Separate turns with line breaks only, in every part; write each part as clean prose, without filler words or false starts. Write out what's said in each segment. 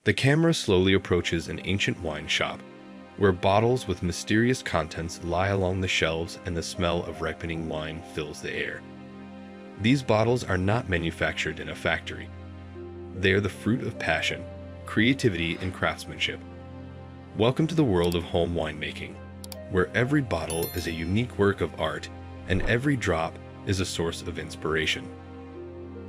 The camera slowly approaches an ancient wine shop, where bottles with mysterious contents lie along the shelves and the smell of ripening wine fills the air. These bottles are not manufactured in a factory. They are the fruit of passion, creativity, and craftsmanship. Welcome to the world of home winemaking, where every bottle is a unique work of art and every drop is a source of inspiration.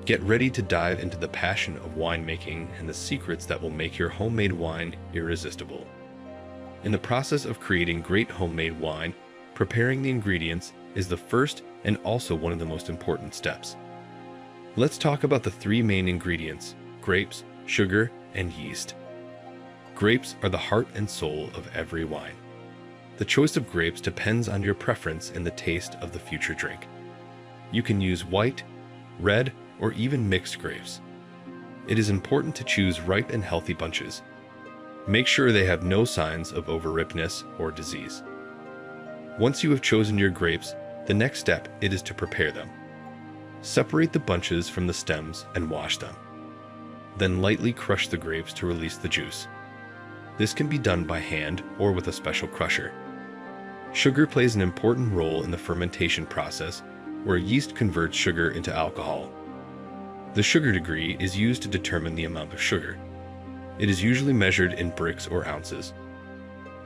Get ready to dive into the passion of winemaking and the secrets that will make your homemade wine irresistible. In the process of creating great homemade wine, preparing the ingredients is the first and also one of the most important steps. Let's talk about the three main ingredients: grapes, sugar, and yeast. Grapes are the heart and soul of every wine. The choice of grapes depends on your preference in the taste of the future drink. You can use white, red, or even mixed grapes. It is important to choose ripe and healthy bunches. Make sure they have no signs of overripeness or disease. Once you have chosen your grapes, the next step is to prepare them. Separate the bunches from the stems and wash them. Then lightly crush the grapes to release the juice. This can be done by hand or with a special crusher. Sugar plays an important role in the fermentation process, where yeast converts sugar into alcohol. The sugar degree is used to determine the amount of sugar. It is usually measured in bricks or ounces.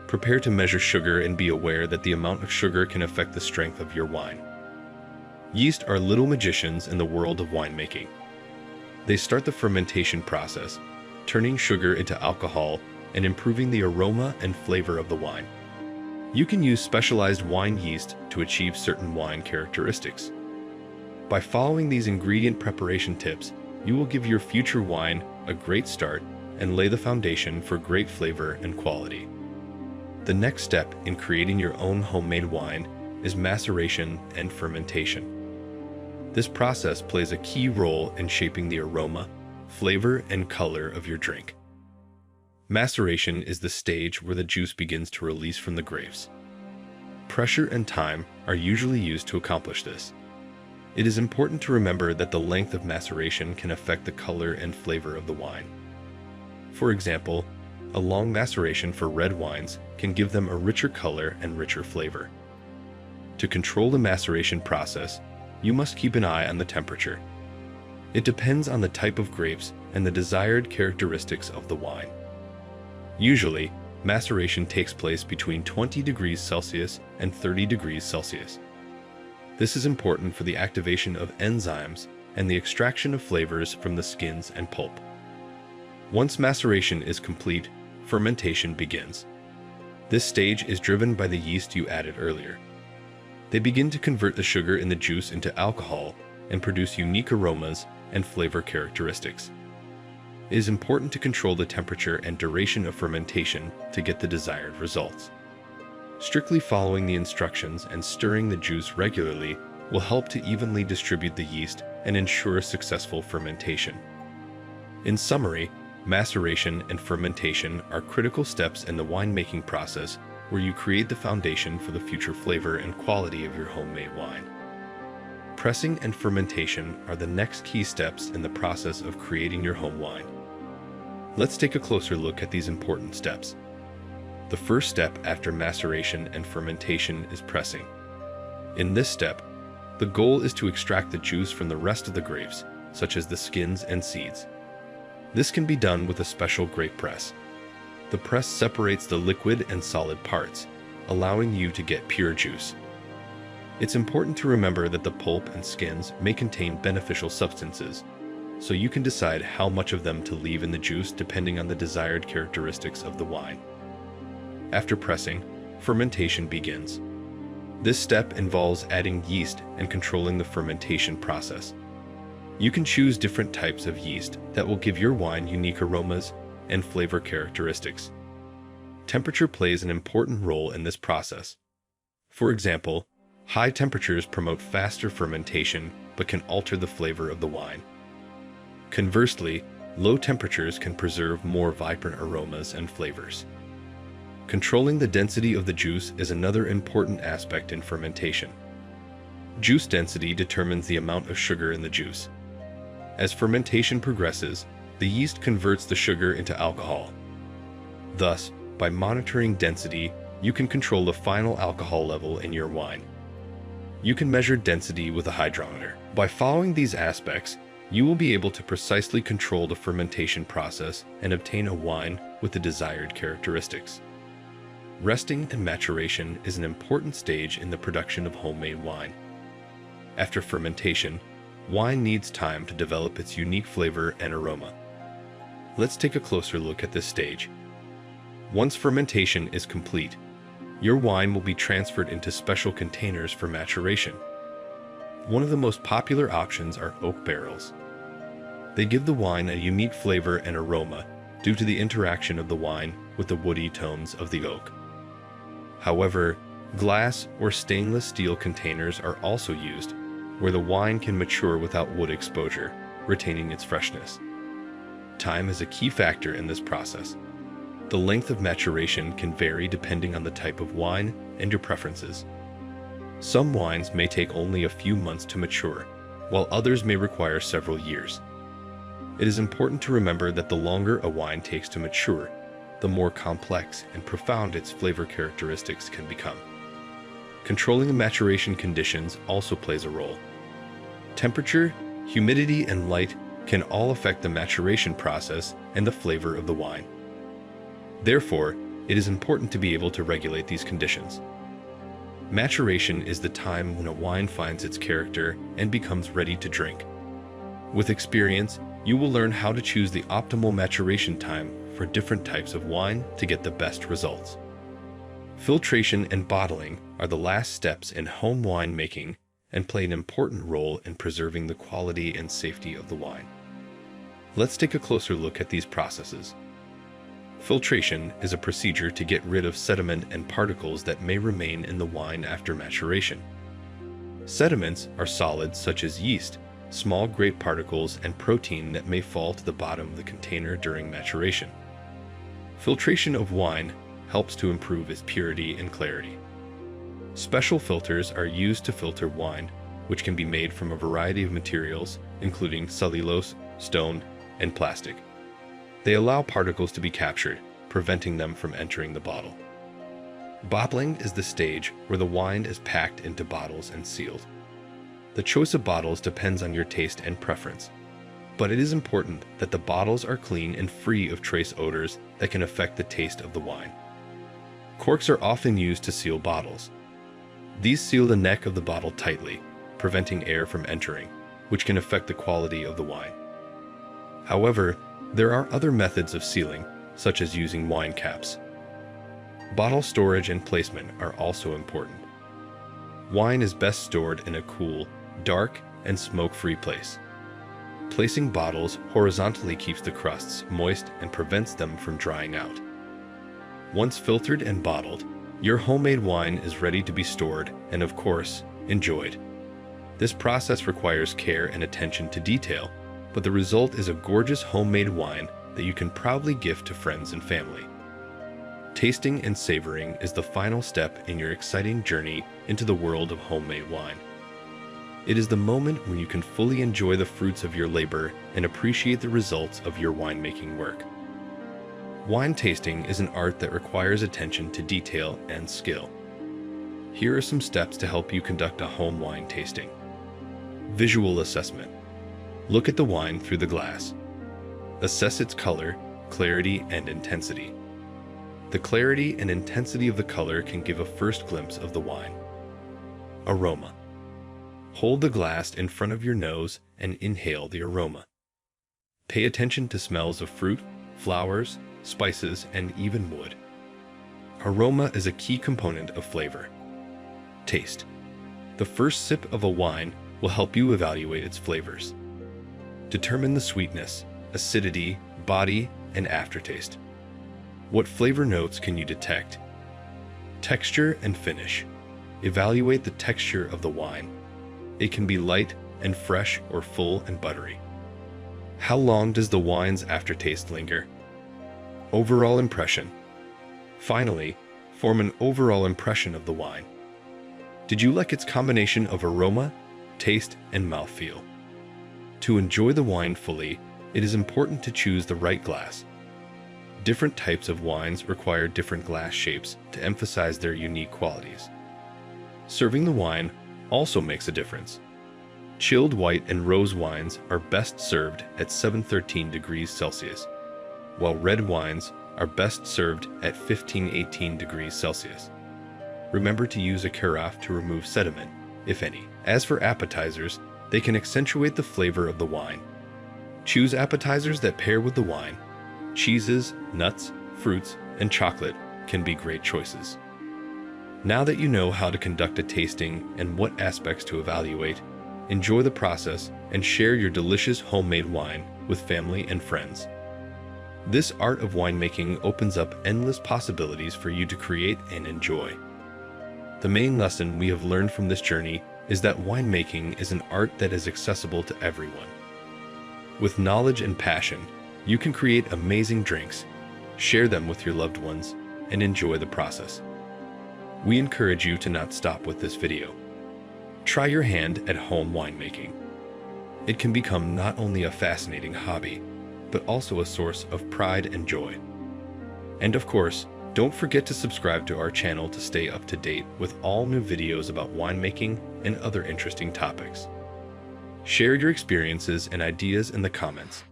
Prepare to measure sugar and be aware that the amount of sugar can affect the strength of your wine. Yeast are little magicians in the world of winemaking. They start the fermentation process, turning sugar into alcohol and improving the aroma and flavor of the wine. You can use specialized wine yeast to achieve certain wine characteristics. By following these ingredient preparation tips, you will give your future wine a great start and lay the foundation for great flavor and quality. The next step in creating your own homemade wine is maceration and fermentation. This process plays a key role in shaping the aroma, flavor, and color of your drink. Maceration is the stage where the juice begins to release from the grapes. Pressure and time are usually used to accomplish this. It is important to remember that the length of maceration can affect the color and flavor of the wine. For example, a long maceration for red wines can give them a richer color and richer flavor. To control the maceration process, you must keep an eye on the temperature. It depends on the type of grapes and the desired characteristics of the wine. Usually, maceration takes place between 20 degrees Celsius and 30 degrees Celsius. This is important for the activation of enzymes and the extraction of flavors from the skins and pulp. Once maceration is complete, fermentation begins. This stage is driven by the yeast you added earlier. They begin to convert the sugar in the juice into alcohol and produce unique aromas and flavor characteristics. It is important to control the temperature and duration of fermentation to get the desired results. Strictly following the instructions and stirring the juice regularly will help to evenly distribute the yeast and ensure successful fermentation. In summary, maceration and fermentation are critical steps in the winemaking process where you create the foundation for the future flavor and quality of your homemade wine. Pressing and fermentation are the next key steps in the process of creating your home wine. Let's take a closer look at these important steps. The first step after maceration and fermentation is pressing. In this step, the goal is to extract the juice from the rest of the grapes, such as the skins and seeds. This can be done with a special grape press. The press separates the liquid and solid parts, allowing you to get pure juice. It's important to remember that the pulp and skins may contain beneficial substances, so you can decide how much of them to leave in the juice depending on the desired characteristics of the wine. After pressing, fermentation begins. This step involves adding yeast and controlling the fermentation process. You can choose different types of yeast that will give your wine unique aromas and flavor characteristics. Temperature plays an important role in this process. For example, high temperatures promote faster fermentation but can alter the flavor of the wine. Conversely, low temperatures can preserve more vibrant aromas and flavors. Controlling the density of the juice is another important aspect in fermentation. Juice density determines the amount of sugar in the juice. As fermentation progresses, the yeast converts the sugar into alcohol. Thus, by monitoring density, you can control the final alcohol level in your wine. You can measure density with a hydrometer. By following these aspects, you will be able to precisely control the fermentation process and obtain a wine with the desired characteristics. Resting and maturation is an important stage in the production of homemade wine. After fermentation, wine needs time to develop its unique flavor and aroma. Let's take a closer look at this stage. Once fermentation is complete, your wine will be transferred into special containers for maturation. One of the most popular options are oak barrels. They give the wine a unique flavor and aroma due to the interaction of the wine with the woody tones of the oak. However, glass or stainless steel containers are also used, where the wine can mature without wood exposure, retaining its freshness. Time is a key factor in this process. The length of maturation can vary depending on the type of wine and your preferences. Some wines may take only a few months to mature, while others may require several years. It is important to remember that the longer a wine takes to mature, the more complex and profound its flavor characteristics can become. Controlling the maturation conditions also plays a role. Temperature, humidity, and light can all affect the maturation process and the flavor of the wine. Therefore, it is important to be able to regulate these conditions. Maturation is the time when a wine finds its character and becomes ready to drink. With experience, you will learn how to choose the optimal maturation time for different types of wine to get the best results. Filtration and bottling are the last steps in home wine making and play an important role in preserving the quality and safety of the wine. Let's take a closer look at these processes. Filtration is a procedure to get rid of sediment and particles that may remain in the wine after maturation. Sediments are solids such as yeast, small grape particles, and protein that may fall to the bottom of the container during maturation. Filtration of wine helps to improve its purity and clarity. Special filters are used to filter wine, which can be made from a variety of materials, including cellulose, stone, and plastic. They allow particles to be captured, preventing them from entering the bottle. Bottling is the stage where the wine is packed into bottles and sealed. The choice of bottles depends on your taste and preference, but it is important that the bottles are clean and free of trace odors that can affect the taste of the wine. Corks are often used to seal bottles. These seal the neck of the bottle tightly, preventing air from entering, which can affect the quality of the wine. However, there are other methods of sealing, such as using wine caps. Bottle storage and placement are also important. Wine is best stored in a cool, dark, and smoke-free place. Placing bottles horizontally keeps the crusts moist and prevents them from drying out. Once filtered and bottled, your homemade wine is ready to be stored and, of course, enjoyed. This process requires care and attention to detail, but the result is a gorgeous homemade wine that you can proudly gift to friends and family. Tasting and savoring is the final step in your exciting journey into the world of homemade wine. It is the moment when you can fully enjoy the fruits of your labor and appreciate the results of your winemaking work. Wine tasting is an art that requires attention to detail and skill. Here are some steps to help you conduct a home wine tasting. Visual assessment. Look at the wine through the glass. Assess its color, clarity, and intensity. The clarity and intensity of the color can give a first glimpse of the wine. Aroma. Hold the glass in front of your nose and inhale the aroma. Pay attention to smells of fruit, flowers, spices, and even wood. Aroma is a key component of flavor. Taste. The first sip of a wine will help you evaluate its flavors. Determine the sweetness, acidity, body, and aftertaste. What flavor notes can you detect? Texture and finish. Evaluate the texture of the wine. It can be light and fresh or full and buttery. How long does the wine's aftertaste linger? Overall impression. Finally, form an overall impression of the wine. Did you like its combination of aroma, taste, and mouthfeel? To enjoy the wine fully, It is important to choose the right glass. Different types of wines require different glass shapes to emphasize their unique qualities. Serving the wine also makes a difference. Chilled white and rose wines are best served at 713 degrees Celsius, while red wines are best served at 1518 degrees Celsius. Remember to use a carafe to remove sediment, if any. As for appetizers, they can accentuate the flavor of the wine. Choose appetizers that pair with the wine. Cheeses, nuts, fruits, and chocolate can be great choices. Now that you know how to conduct a tasting and what aspects to evaluate, enjoy the process and share your delicious homemade wine with family and friends. This art of winemaking opens up endless possibilities for you to create and enjoy. The main lesson we have learned from this journey is that winemaking is an art that is accessible to everyone. With knowledge and passion, you can create amazing drinks, share them with your loved ones, and enjoy the process. We encourage you to not stop with this video. Try your hand at home winemaking. It can become not only a fascinating hobby, but also a source of pride and joy. And of course, don't forget to subscribe to our channel to stay up to date with all new videos about winemaking and other interesting topics. Share your experiences and ideas in the comments.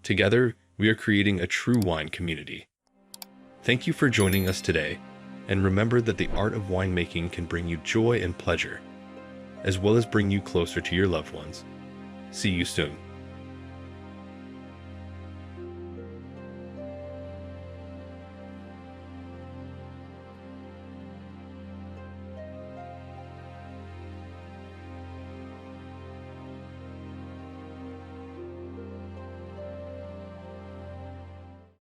Together, we are creating a true wine community. Thank you for joining us today, and remember that the art of winemaking can bring you joy and pleasure, as well as bring you closer to your loved ones. See you soon.